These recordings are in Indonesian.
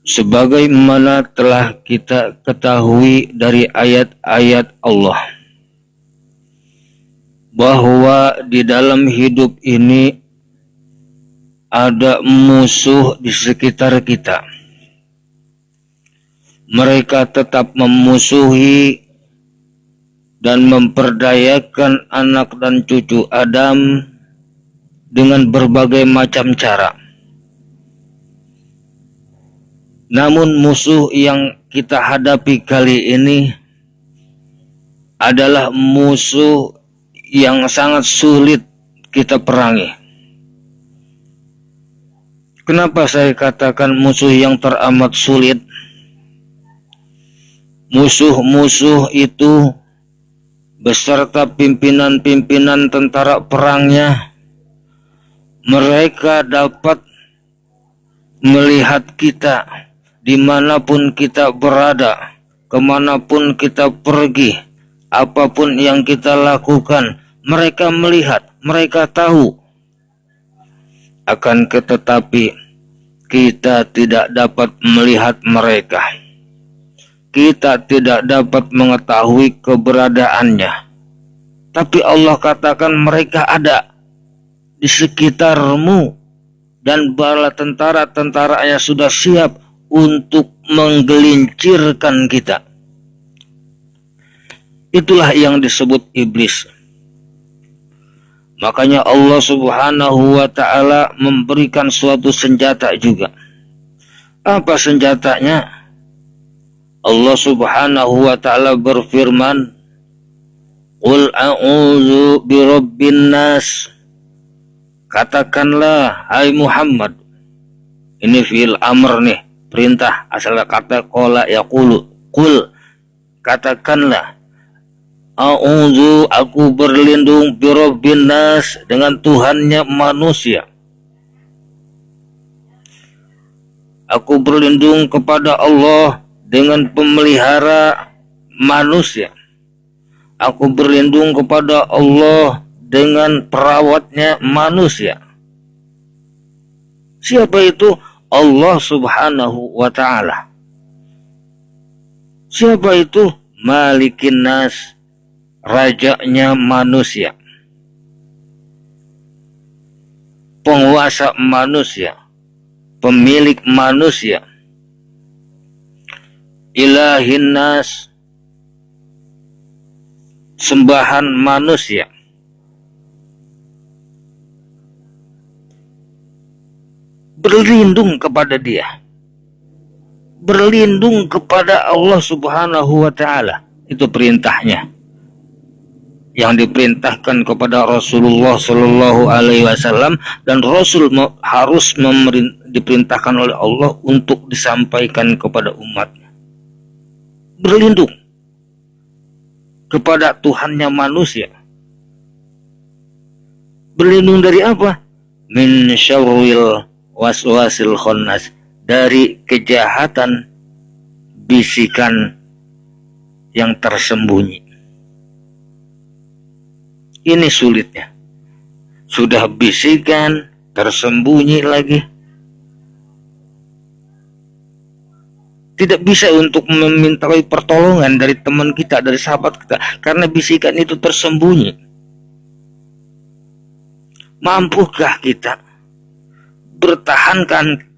Sebagaimana telah kita ketahui dari ayat-ayat Allah bahwa di dalam hidup ini ada musuh di sekitar kita. Mereka tetap memusuhi dan memperdayakan anak dan cucu Adam dengan berbagai macam cara. Namun musuh yang kita hadapi kali ini adalah musuh yang sangat sulit kita perangi. Kenapa saya katakan musuh yang teramat sulit? Musuh-musuh itu beserta pimpinan-pimpinan tentara perangnya, mereka dapat melihat kita dimanapun kita berada, kemanapun kita pergi, apapun yang kita lakukan, mereka melihat, mereka tahu. Akan tetapi kita tidak dapat melihat mereka. Kita tidak dapat mengetahui keberadaannya. Tapi Allah katakan mereka ada di sekitarmu dan bala tentara-tentaranya sudah siap untuk menggelincirkan kita. Itulah yang disebut iblis. Makanya Allah Subhanahu wa ta'ala memberikan suatu senjata juga. Apa senjatanya? Allah Subhanahu wa ta'ala berfirman, "Qul a'udzu birabbin nas." Katakanlah, hai Muhammad. Ini fi'il amr nih, perintah, asal kata qala yaqulu. Qul, katakanlah, a'udzu, aku berlindung birabbin nas, dengan Tuhannya manusia. Aku berlindung kepada Allah dengan pemelihara manusia. Aku berlindung kepada Allah dengan perawatnya manusia. Siapa itu? Allah Subhanahu wa ta'ala. Siapa itu? Malikin nas, rajanya manusia, penguasa manusia, pemilik manusia. Ilahin nas, sembahan manusia. Berlindung kepada dia, berlindung kepada Allah Subhanahu wa ta'ala. Itu perintahnya yang diperintahkan kepada Rasulullah Shallallahu Alaihi Wasallam, dan Rasul harus diperintahkan oleh Allah untuk disampaikan kepada umatnya. Berlindung kepada Tuhannya manusia. Berlindung dari apa? Min syarril waswasil khannas, dari kejahatan bisikan yang tersembunyi. Ini sulitnya. Sudah bisikan, tersembunyi lagi. Tidak bisa untuk memintai pertolongan dari teman kita, dari sahabat kita, karena bisikan itu tersembunyi. Mampukah kita?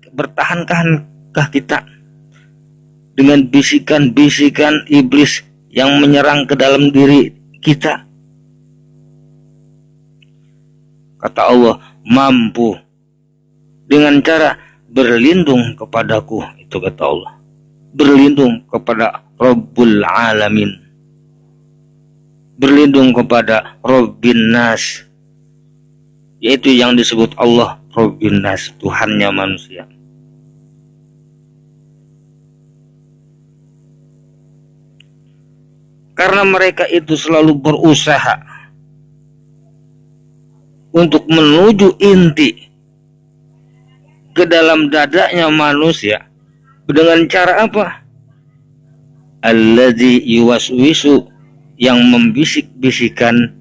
Bertahankankah kita dengan bisikan-bisikan iblis yang menyerang ke dalam diri kita? Kata Allah, mampu dengan cara berlindung kepadaku. Itu kata Allah, berlindung kepada Rabbul Alamin, berlindung kepada Rabbin Nas, yaitu yang disebut Allah Rabbin Nas, Tuhannya manusia. Karena mereka itu selalu berusaha untuk menuju inti ke dalam dadanya manusia. Dengan cara apa? Alladzi yuwaswisu, yang membisik-bisikan,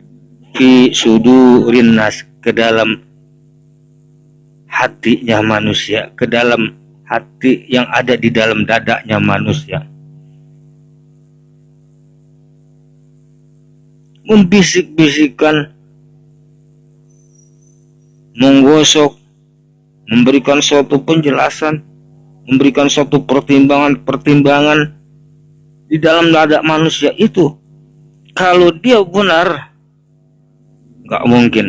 fi sudurin nas, ke dalam hatinya manusia, ke dalam hati yang ada di dalam dadanya manusia. Membisik-bisikkan, menggosok, memberikan suatu penjelasan, memberikan suatu pertimbangan di dalam dada manusia itu. Kalau dia benar, nggak mungkin.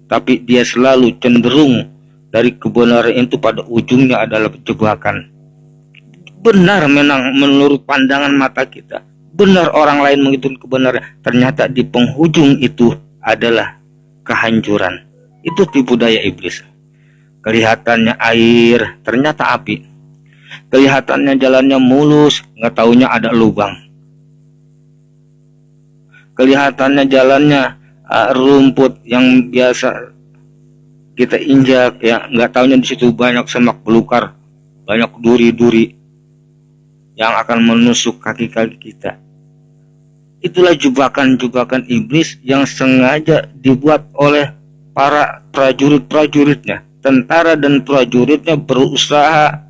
Tapi dia selalu cenderung dari kebenaran itu pada ujungnya adalah jebakan. Benar memang menurut pandangan mata kita. Benar orang lain menghitung kebenaran. Ternyata di penghujung itu adalah kehancuran. Itu tipu daya iblis. Kelihatannya air, ternyata api. Kelihatannya jalannya mulus, nggak taunya ada lubang. Kelihatannya jalannya rumput yang biasa kita injak, ya nggak taunya di situ banyak semak belukar, banyak duri-duri yang akan menusuk kaki-kaki kita. Itulah jebakan-jebakan iblis yang sengaja dibuat oleh para prajurit-prajuritnya. Tentara dan prajuritnya berusaha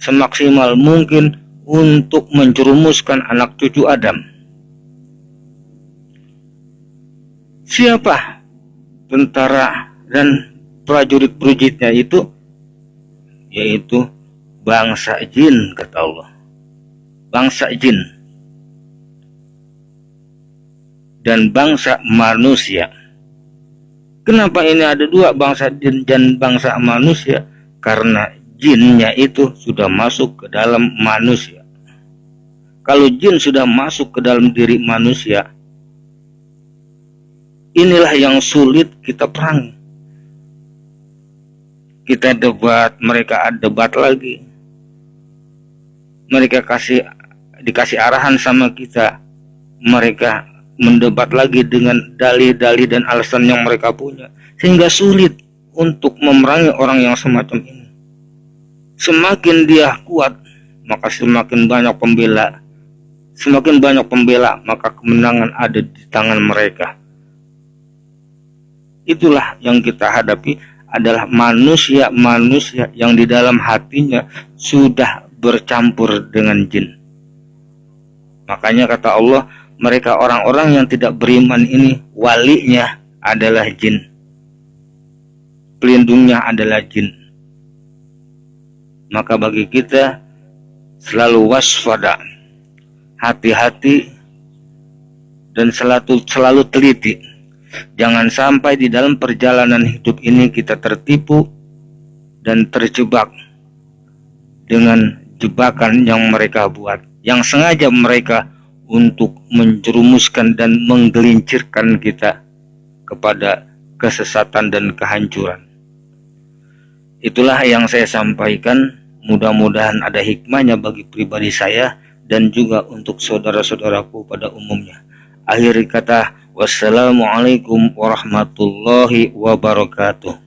semaksimal mungkin untuk menjerumuskan anak cucu Adam. Siapa tentara dan prajurit-prajuritnya itu? Yaitu bangsa jin, kata Allah. Bangsa jin dan bangsa manusia. Kenapa ini ada dua, bangsa jin dan bangsa manusia? Karena jinnya itu sudah masuk ke dalam manusia. Kalau jin sudah masuk ke dalam diri manusia, inilah yang sulit kita perangi. Kita debat, mereka debat lagi. Mereka dikasih arahan sama kita. Mereka mendebat lagi dengan dalih-dalih dan alasan yang mereka punya, sehingga sulit untuk memerangi orang yang semacam ini. Semakin dia kuat, maka semakin banyak pembela. Semakin banyak pembela, maka kemenangan ada di tangan mereka. Itulah yang kita hadapi, adalah manusia-manusia yang di dalam hatinya sudah bercampur dengan jin. Makanya kata Allah, mereka orang-orang yang tidak beriman ini walinya adalah jin, pelindungnya adalah jin. Maka bagi kita selalu waspada, hati-hati, dan selalu teliti. Jangan sampai di dalam perjalanan hidup ini kita tertipu dan terjebak dengan jebakan yang mereka buat, yang sengaja mereka untuk menjerumuskan dan menggelincirkan kita kepada kesesatan dan kehancuran. Itulah yang saya sampaikan. Mudah-mudahan ada hikmahnya bagi pribadi saya dan juga untuk saudara-saudaraku pada umumnya. Akhir kata, wassalamualaikum warahmatullahi wabarakatuh.